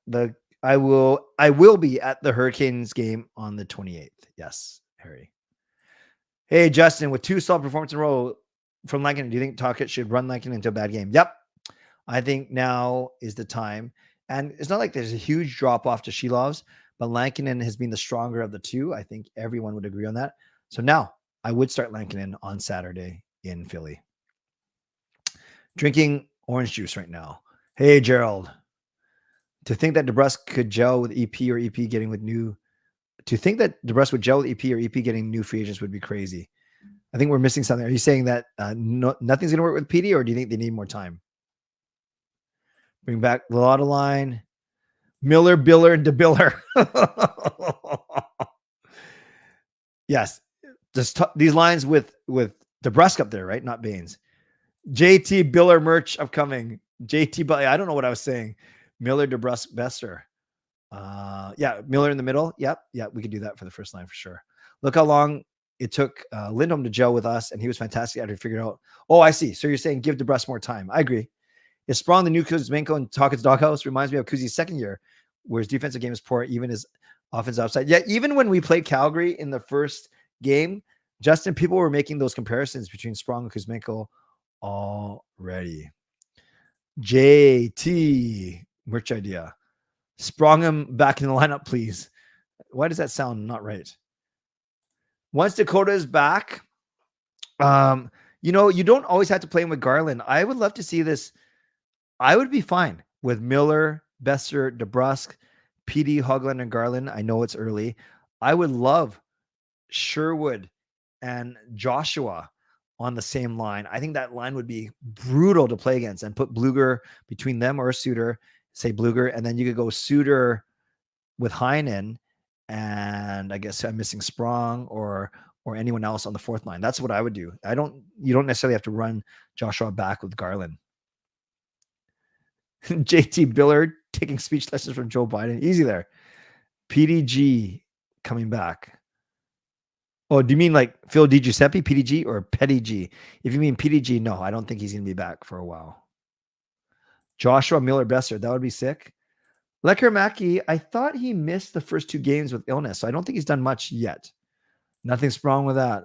[SPEAKER 2] will be at the Hurricanes game on the 28th. Yes, Harry. Hey, Justin, with 2 solid performances in a row from Lankin, do you think Tocchet should run Lankin into a bad game? Yep. I think now is the time. And it's not like there's a huge drop off to Shilovs, but Lankinen has been the stronger of the 2. I think everyone would agree on that. So now I would start Lankinen on Saturday in Philly. Drinking orange juice right now. Hey, Gerald. To think that DeBrusk could gel with EP or EP getting with new... To think that DeBrusk would gel with EP or EP getting new free agents would be crazy. I think we're missing something. Are you saying that nothing's going to work with PD, or do you think they need more time? Bring back the Lotta line. Miller, Biller, and DeBiller. Yes. Just these lines with DeBrusk up there, right? Not Baines. JT Biller merch upcoming. JT Biller. I don't know what I was saying. Miller, DeBrusk, Bester. Yeah, Miller in the middle. Yep. Yeah, we could do that for the first line for sure. Look how long it took Lindholm to gel with us, and he was fantastic after he figured out. Oh, I see. So you're saying give DeBrusk more time. I agree. Is Sprong the new Kuzmenko and Tocchet's doghouse? Reminds me of Kuzi's second year, where his defensive game is poor, even his offensive upside. Yeah, even when we played Calgary in the first game, Justin, people were making those comparisons between Sprong and Kuzmenko already. JT, merch idea. Sprong him back in the lineup, please. Why does that sound not right? Once Dakota is back, you don't always have to play him with Garland. I would love to see this. I would be fine with Miller, Besser, DeBrusk, PD, Hogland, and Garland. I know it's early. I would love Sherwood and Joshua on the same line. I think that line would be brutal to play against, and put Bluger between them or Suter, say Bluger, and then you could go Suter with Heinen, and I guess I'm missing Sprong or anyone else on the 4th line. That's what I would do. You don't necessarily have to run Joshua back with Garland. JT Billard taking speech lessons from Joe Biden. Easy there. PDG coming back. Oh, do you mean like Phil DiGiuseppe, PDG, or Petty G? If you mean PDG, no, I don't think he's going to be back for a while. Joshua Miller Besser, that would be sick. Lecker Mackey, I thought he missed the first 2 games with illness, so I don't think he's done much yet. Nothing's wrong with that.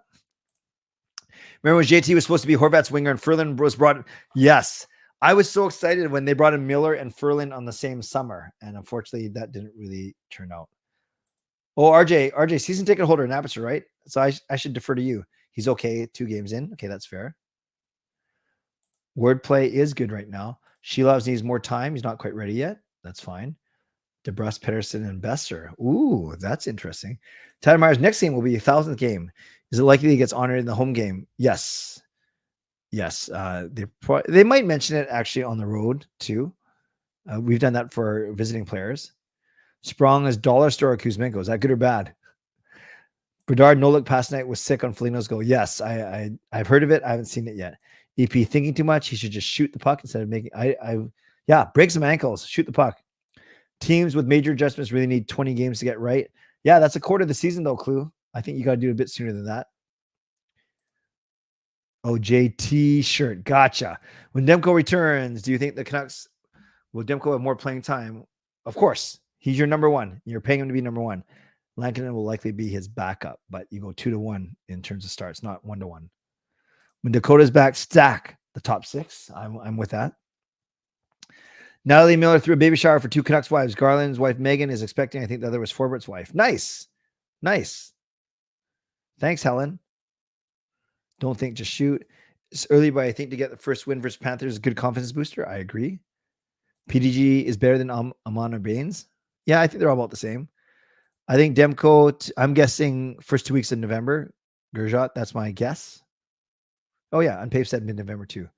[SPEAKER 2] Remember when JT was supposed to be Horvat's winger and Ferland was brought in? Yes. I was so excited when they brought in Miller and Ferland on the same summer, and unfortunately that didn't really turn out. Oh, RJ, season ticket holder in Aperture, right? So I should defer to you. He's okay 2 games in. Okay, that's fair. Wordplay is good right now. Shilovs needs more time. He's not quite ready yet. That's fine. DeBrusk, Pedersen, and Besser. Ooh, that's interesting. Tyler Myers' next game will be 1,000th game. Is it likely he gets honored in the home game? Yes. Yes. They might mention it actually on the road too. We've done that for visiting players. Sprong is dollar store or Kuzmenko. Is that good or bad? Bedard no look past night was sick on Foligno's goal. Yes, I've heard of it. I haven't seen it yet. EP thinking too much. He should just shoot the puck instead of making. Break some ankles. Shoot the puck. Teams with major adjustments really need 20 games to get right. Yeah, that's a quarter of the season though, Clue. I think you got to do it a bit sooner than that. Oh, JT shirt. Gotcha. When Demko returns, do you think the Canucks will Demko have more playing time? Of course. He's your number 1. You're paying him to be number 1. Lankinen will likely be his backup, but you go 2-1 in terms of starts, not 1-1. When Dakota's back, stack the top 6. I'm with that. Natalie Miller threw a baby shower for 2 Canucks wives. Garland's wife, Megan, is expecting. I think the other was Forbert's wife. Nice. Thanks, Helen. Don't think, just shoot. It's early, but I think to get the first win versus Panthers is a good confidence booster. I agree. PDG is better than Amon or Baines. Yeah, I think they're all about the same. I think Demko, I'm guessing first 2 weeks in November. Gerjot, that's my guess. Oh, yeah, on Pape said mid-November too.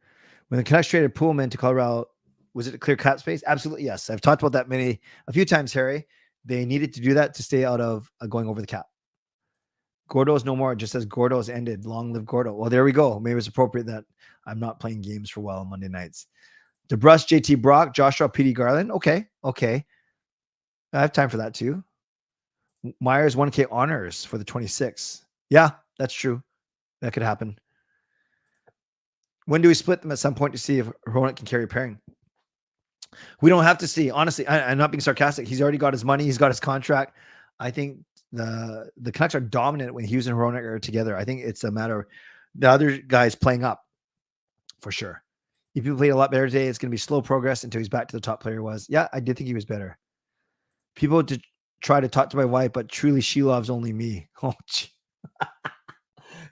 [SPEAKER 2] When the Canucks traded Pullman to Colorado, was it a clear cap space? Absolutely, yes. I've talked about that a few times, Harry. They needed to do that to stay out of going over the cap. Gordo's no more. It just says Gordo's ended. Long live Gordo. Well, there we go. Maybe it's appropriate that I'm not playing games for a while on Monday nights. DeBrus, JT Brock, Joshua, PD Garland. Okay. I have time for that too. Myers 1K honors for the 26. Yeah, that's true. That could happen. When do we split them at some point to see if Hronek can carry a pairing? We don't have to see. Honestly, I'm not being sarcastic. He's already got his money. He's got his contract. I think the Canucks are dominant when Hughes and Hronek are together. I think it's a matter of the other guys playing up for sure. If he played a lot better today, it's going to be slow progress until he's back to the top player he was. Yeah, I did think he was better. People to try to talk to my wife, but truly she loves only me. Oh,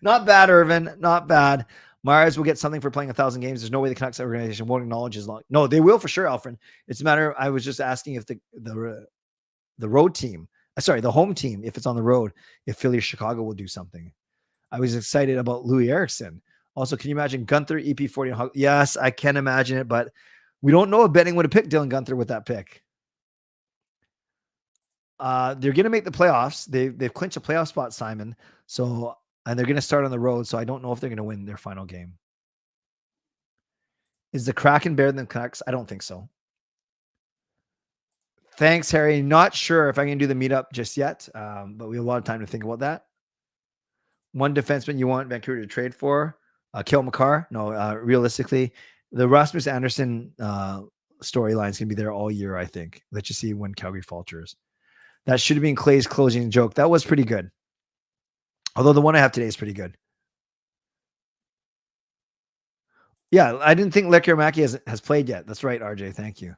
[SPEAKER 2] not bad, Irvin. Not bad. Myers will get something for playing 1,000 games. There's no way the Canucks organization won't acknowledge his long. No, they will for sure, Alfred. It's a matter. I was just asking if the road team, the home team, if it's on the road, if Philly or Chicago will do something. I was excited about Louis Eriksson. Also, can you imagine Gunther, EP40? Yes, I can imagine it, but we don't know if Benning would have picked Dylan Gunther with that pick. They're going to make the playoffs. They've clinched a playoff spot, Simon. So, and they're going to start on the road. So I don't know if they're going to win their final game. Is the Kraken better than the Canucks? I don't think so. Thanks, Harry. Not sure if I can do the meetup just yet, but we have a lot of time to think about that. One defenseman you want Vancouver to trade for? Kill McCarr? No, realistically, the Rasmus Anderson storyline is going to be there all year, I think. Let's just see when Calgary falters. That should have been Clay's closing joke. That was pretty good. Although the one I have today is pretty good. Yeah, I didn't think Lekkermaki has played yet. That's right, RJ. Thank you.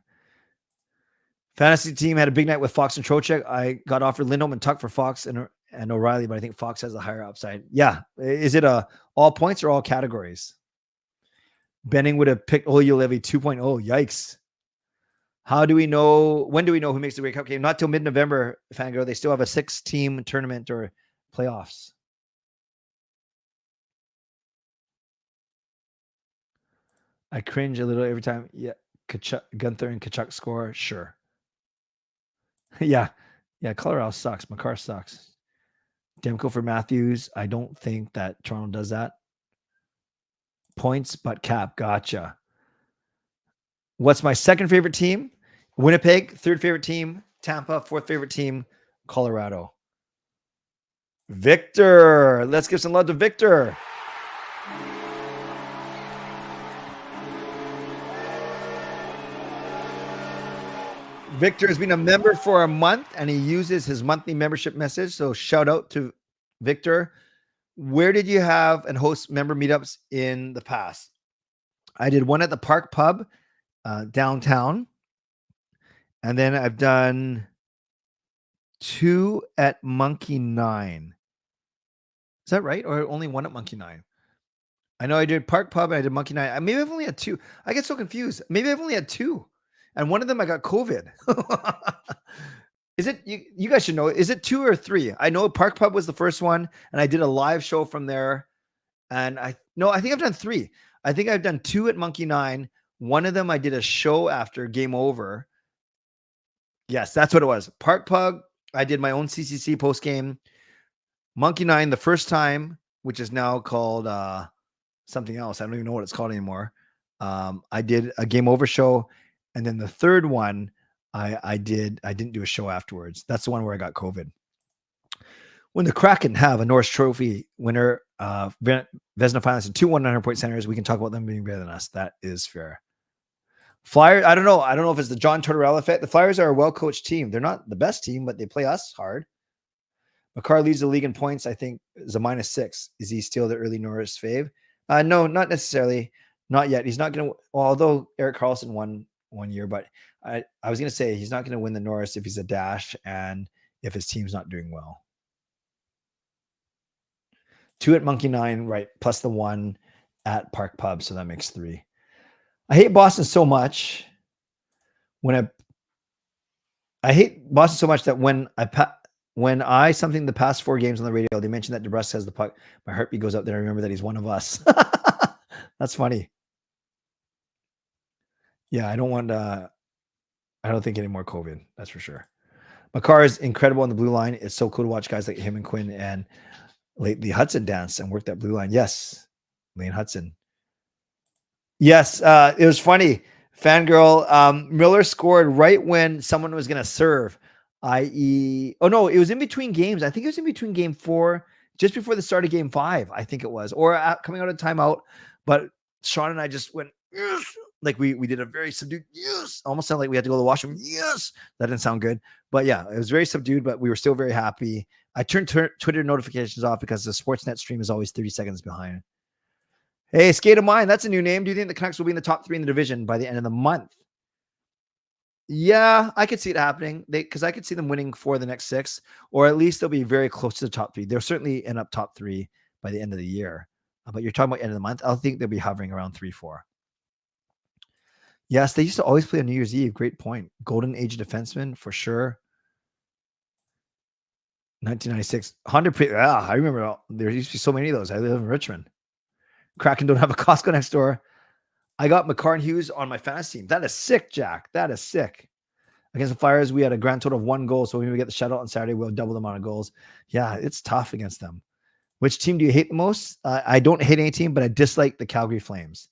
[SPEAKER 2] Fantasy team had a big night with Fox and Trocheck. I got offered Lindholm and Tuck for Fox and O'Reilly, but I think Fox has a higher upside. Yeah. Is it all points or all categories? Benning would have picked Olio-Levy 2.0. Yikes. When do we know who makes the Grey Cup game? Not till mid-November, Fangirl. They still have a 6-team tournament or playoffs. I cringe a little every time. Yeah. Gunther and Kachuk score. Sure. Yeah. Colorado sucks. McCarr sucks. Demko for Matthews. I don't think that Toronto does that. Points, but cap. Gotcha. What's my second favorite team? Winnipeg. Third favorite team. Tampa. Fourth favorite team. Colorado. Victor. Let's give some love to Victor. Victor has been a member for a month and he uses his monthly membership message. So shout out to Victor. Where did you have and host member meetups in the past? I did one at the Park Pub downtown. And then I've done 2 at Monkey 9. Is that right? Or only 1 at Monkey 9? I know I did Park Pub and I did Monkey 9. Maybe I've only had 2. I get so confused. Maybe I've only had 2. And one of them I got COVID. Is it, you guys should know, is it 2 or 3? I know Park Pub was the first one and I did a live show from there. And I think I've done 3. I think I've done 2 at Monkey 9. One of them I did a show after Game Over. Yes, that's what it was. Park Pub, I did my own CCC post game. Monkey 9 the first time, which is now called something else. I don't even know what it's called anymore. I did a Game Over show. And then the third one, I didn't do a show afterwards. That's the one where I got COVID. When the Kraken have a Norris Trophy winner, Vezina finalists and 2 100-point centers, we can talk about them being better than us. That is fair. Flyers, I don't know. I don't know if it's the John Tortorella effect. The Flyers are a well-coached team. They're not the best team, but they play us hard. McCarr leads the league in points. I think is a -6. Is he still the early Norris fave? No, not necessarily. Not yet. He's not going to. Well, although Erik Karlsson won one year, but I was going to say he's not going to win the Norris if he's a dash and if his team's not doing well. 2 at Monkey 9, right? Plus the 1 at Park Pub, so that makes 3. I hate Boston so much. I hate Boston so much that when I something the past 4 games on the radio, they mentioned that DeBrus has the puck. My heartbeat goes up there. I remember that he's one of us. That's funny. Yeah, I don't think any more COVID. That's for sure. McCarr is incredible on the blue line. It's so cool to watch guys like him and Quinn and Lately, Hudson danced and worked that blue line. Yes, Lane Hudson. Yes, it was funny. Fangirl, Miller scored right when someone was going to serve, i.e., oh no, it was in between games. I think it was in between game 4, just before the start of game 5, I think it was, or coming out of timeout. But Sean and I just went, yes, like we did a very subdued, yes, almost sounded like we had to go to the washroom. Yes, that didn't sound good. But yeah, it was very subdued, but we were still very happy. I turned Twitter notifications off because the Sportsnet stream is always 30 seconds behind. Hey, Skate of Mine, that's a new name. Do you think the Canucks will be in the top 3 in the division by the end of the month? Yeah, I could see it happening. Because I could see them winning 4 of the next 6, or at least they'll be very close to the top 3. They'll certainly end up top 3 by the end of the year. But you're talking about end of the month. I think they'll be hovering around 3-4. Yes, they used to always play on New Year's Eve. Great point. Golden age defenseman for sure. 1996. I remember there used to be so many of those. I live in Richmond. Kraken don't have a Costco next door. I got McCarn Hughes on my fantasy team. That is sick, Jack. That is sick. Against the Flyers, we had a grand total of 1 goal. So when we get the shutout on Saturday, we'll double the amount of goals. Yeah, it's tough against them. Which team do you hate the most? I don't hate any team, but I dislike the Calgary Flames.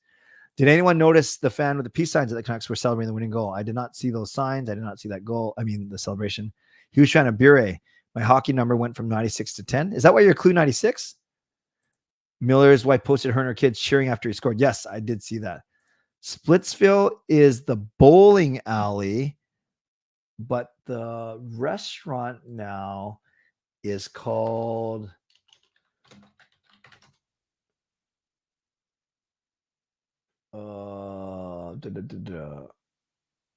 [SPEAKER 2] Did anyone notice the fan with the peace signs that the Canucks were celebrating the winning goal? I did not see those signs. I did not see that goal. I mean, the celebration. Huge fan of Bure. My hockey number went from 96 to 10. Is that why you're Clue 96? Miller's wife posted her and her kids cheering after he scored. Yes, I did see that. Splitsville is the bowling alley, but the restaurant now is called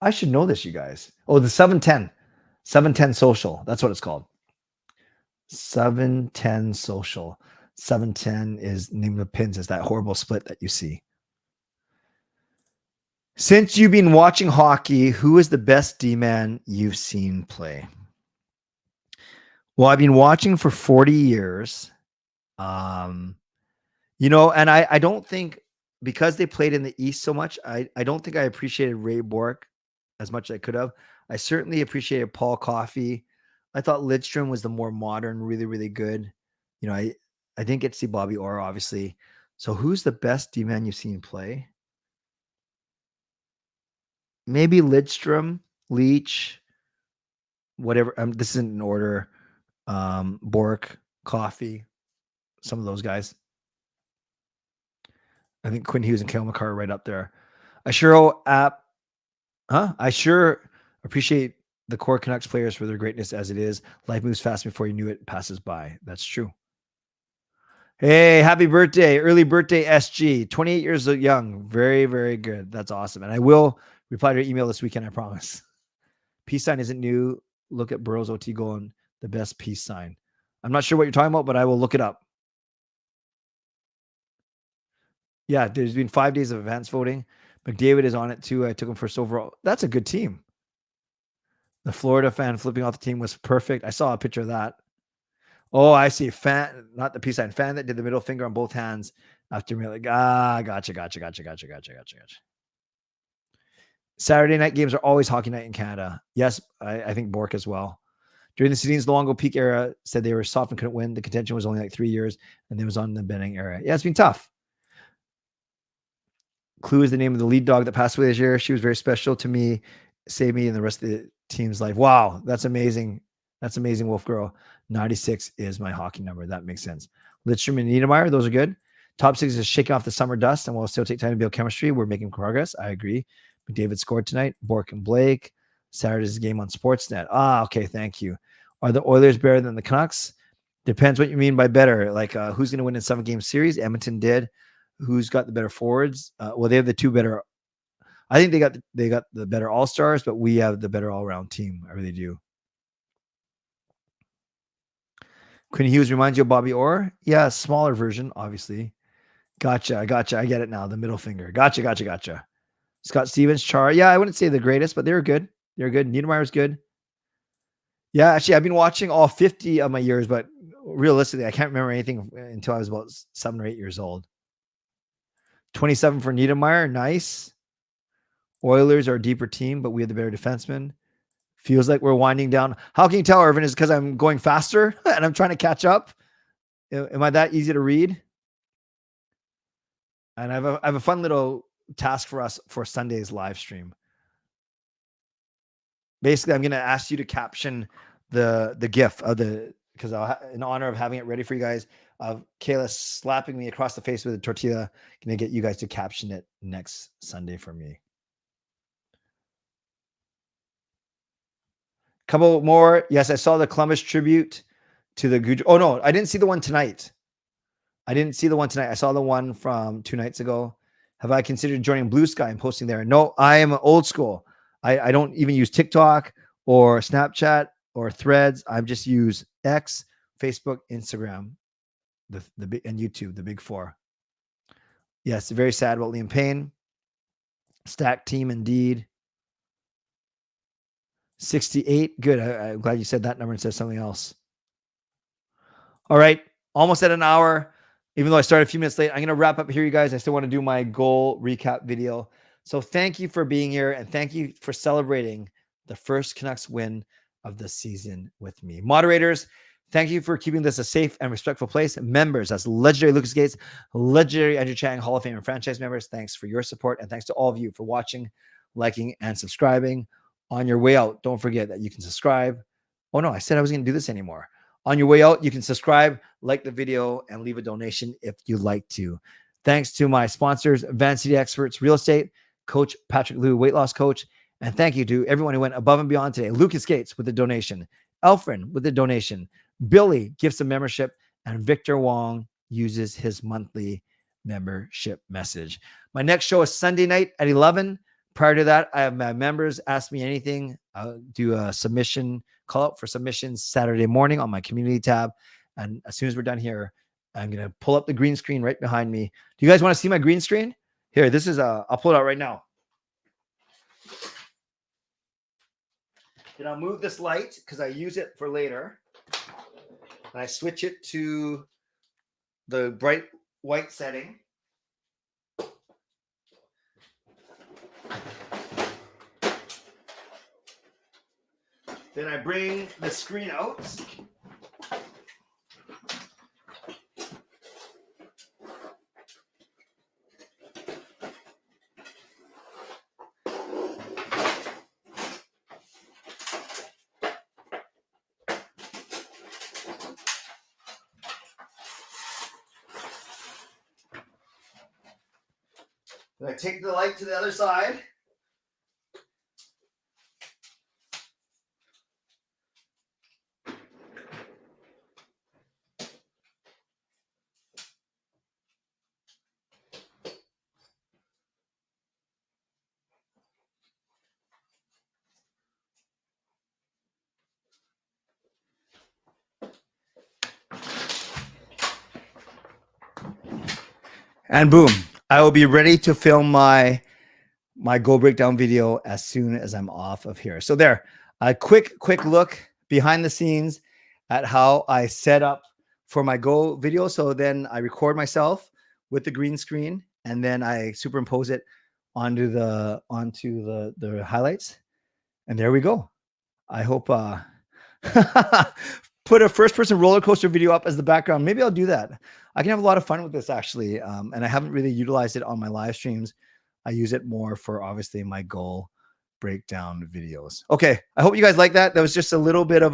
[SPEAKER 2] I should know this, you guys. Oh, the 710 Social. That's what it's called. 710 Social. 710 is the name of the pins. Is that horrible split that you see. Since you've been watching hockey, who is the best D-man you've seen play? Well, I've been watching for 40 years. And I don't think, because they played in the East so much, I don't think I appreciated Ray Bourque as much as I could have. I certainly appreciated Paul Coffey. I thought Lidstrom was the more modern, really, really good. I didn't get to see Bobby Orr, obviously. So who's the best D-man you've seen play? Maybe Lidstrom, Leach, whatever. This isn't in order. Bourque, Coffey, some of those guys. I think Quinn Hughes and Kale McCarr are right up there. I sure appreciate the core Canucks players for their greatness as it is. Life moves fast before you knew it passes by. That's true. Hey, happy birthday. Early birthday, SG. 28 years young. Very, very good. That's awesome. And I will reply to your email this weekend, I promise. Peace sign isn't new. Look at Burrow's OT goal and the best peace sign. I'm not sure what you're talking about, but I will look it up. Yeah, there's been 5 days of advance voting. McDavid is on it too. I took him first overall. That's a good team. The Florida fan flipping off the team was perfect. I saw a picture of that. Oh, I see. Fan, not the peace sign. Fan that did the middle finger on both hands after me. Like, gotcha. Saturday night games are always hockey night in Canada. Yes, I think Bourque as well. During the Sedin's Luongo peak era, said they were soft and couldn't win. The contention was only like 3 years, and they was on the Benning era. Yeah, it's been tough. Clue is the name of the lead dog that passed away this year. She was very special to me, saved me and the rest of the team's life. Wow, that's amazing. That's amazing, Wolf Girl. 96 is my hockey number. That makes sense. Lidstrom and Niedermeyer, those are good. Top 6 is shaking off the summer dust, and we'll still take time to build chemistry. We're making progress. I agree. McDavid scored tonight. Bourque and Blake. Saturday's game on Sportsnet. Okay, thank you. Are the Oilers better than the Canucks? Depends what you mean by better. Like, who's going to win in 7-game series? Edmonton did. Who's got the better forwards? Well, they have the 2 better. I think they got the better all-stars, but we have the better all-around team. I really do. Quinn Hughes reminds you of Bobby Orr? Yeah, smaller version, obviously. Gotcha. I get it now. The middle finger. Gotcha. Scott Stevens, Char. Yeah, I wouldn't say the greatest, but they were good. Niedermeyer's good. Yeah, actually, I've been watching all 50 of my years, but realistically, I can't remember anything until I was about 7 or 8 years old. 27 for Niedermeyer. Nice. Oilers are a deeper team, but we have the better defenseman. Feels like we're winding down. How can you tell, Irvin? Is because I'm going faster and I'm trying to catch up? Am I that easy to read? And I have a fun little task for us for Sunday's live stream. Basically, I'm going to ask you to caption the GIF of the, because in honor of having it ready for you guys, of Kayla slapping me across the face with a tortilla, going to get you guys to caption it next Sunday for me. Couple more. Yes, I saw the Columbus tribute to the Goudreau. Oh no, I didn't see the one tonight. I saw the one from 2 nights ago. Have I considered joining Blue Sky and posting there? No, I am old school. I don't even use TikTok or Snapchat or Threads. I just use X, Facebook, Instagram, and YouTube, the big four. Yes, very sad about Liam Payne. Stack team indeed. 68. Good. I'm glad you said that number and said something else. All right. Almost at an hour. Even though I started a few minutes late, I'm going to wrap up here, you guys. I still want to do my goal recap video. So thank you for being here, and thank you for celebrating the first Canucks win of the season with me. Moderators, thank you for keeping this a safe and respectful place. Members, that's legendary Lucas Gates, legendary Andrew Chang, Hall of Fame and franchise members, thanks for your support, and thanks to all of you for watching, liking, and subscribing. On your way out, don't forget that you can subscribe. Oh no, I said I wasn't going to do this anymore. On your way out, you can subscribe, like the video, and leave a donation if you'd like to. Thanks to my sponsors, Van City Experts Real Estate, Coach Patrick Liu, weight loss coach. And thank you to everyone who went above and beyond today. Lucas Gates with a donation, Elfrin with a donation, Billy gifts a membership, and Victor Wong uses his monthly membership message. My next show is Sunday night at 11. Prior to that, I have my members ask me anything. I'll do a submission, call out for submissions Saturday morning on my community tab. And as soon as we're done here, I'm going to pull up the green screen right behind me. Do you guys want to see my green screen? Here, this is I'll pull it out right now. And I'll move this light because I use it for later. And I switch it to the bright white setting. Then I bring the screen out. Then I take the light to the other side. And boom, I will be ready to film my goal breakdown video as soon as I'm off of here. So there, a quick look behind the scenes at how I set up for my goal video. So then I record myself with the green screen, and then I superimpose it onto the highlights. And there we go. I hope put a first-person roller coaster video up as the background. Maybe I'll do that. I can have a lot of fun with this, actually. And I haven't really utilized it on my live streams. I use it more for, obviously, my goal breakdown videos. Okay, I hope you guys like that. That was just a little bit of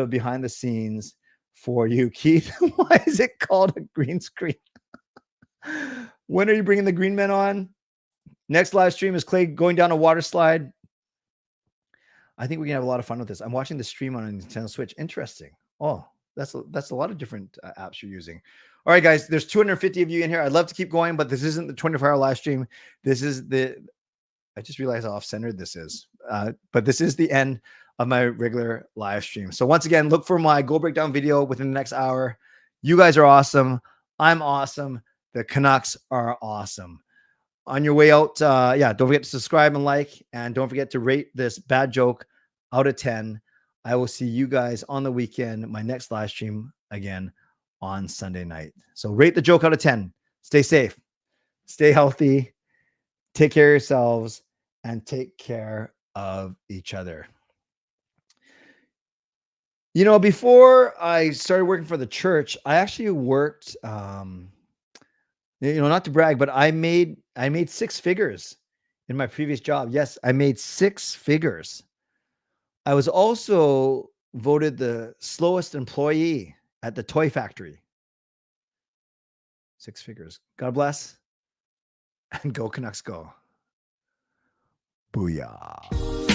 [SPEAKER 2] behind the scenes for you, Keith. Why is it called a green screen? When are you bringing the green men on? Next live stream is Clay going down a water slide. I think we can have a lot of fun with this. I'm watching the stream on a Nintendo Switch. Interesting. Oh, that's a lot of different apps you're using. All right, guys, there's 250 of you in here. I'd love to keep going, but this isn't the 24-hour live stream. This is I just realized how off-centered this is. But this is the end of my regular live stream. So once again, look for my goal breakdown video within the next hour. You guys are awesome. I'm awesome. The Canucks are awesome. On your way out, don't forget to subscribe and like, and don't forget to rate this bad joke out of 10. I will see you guys on the weekend, my next live stream again on Sunday night. So rate the joke out of 10. Stay safe, stay healthy, take care of yourselves, and take care of each other. You know, before I started working for the church, I actually worked, not to brag, but I made 6 figures in my previous job. Yes, I made 6 figures. I was also voted the slowest employee at the toy factory. 6 figures. God bless. And go Canucks go. Booyah.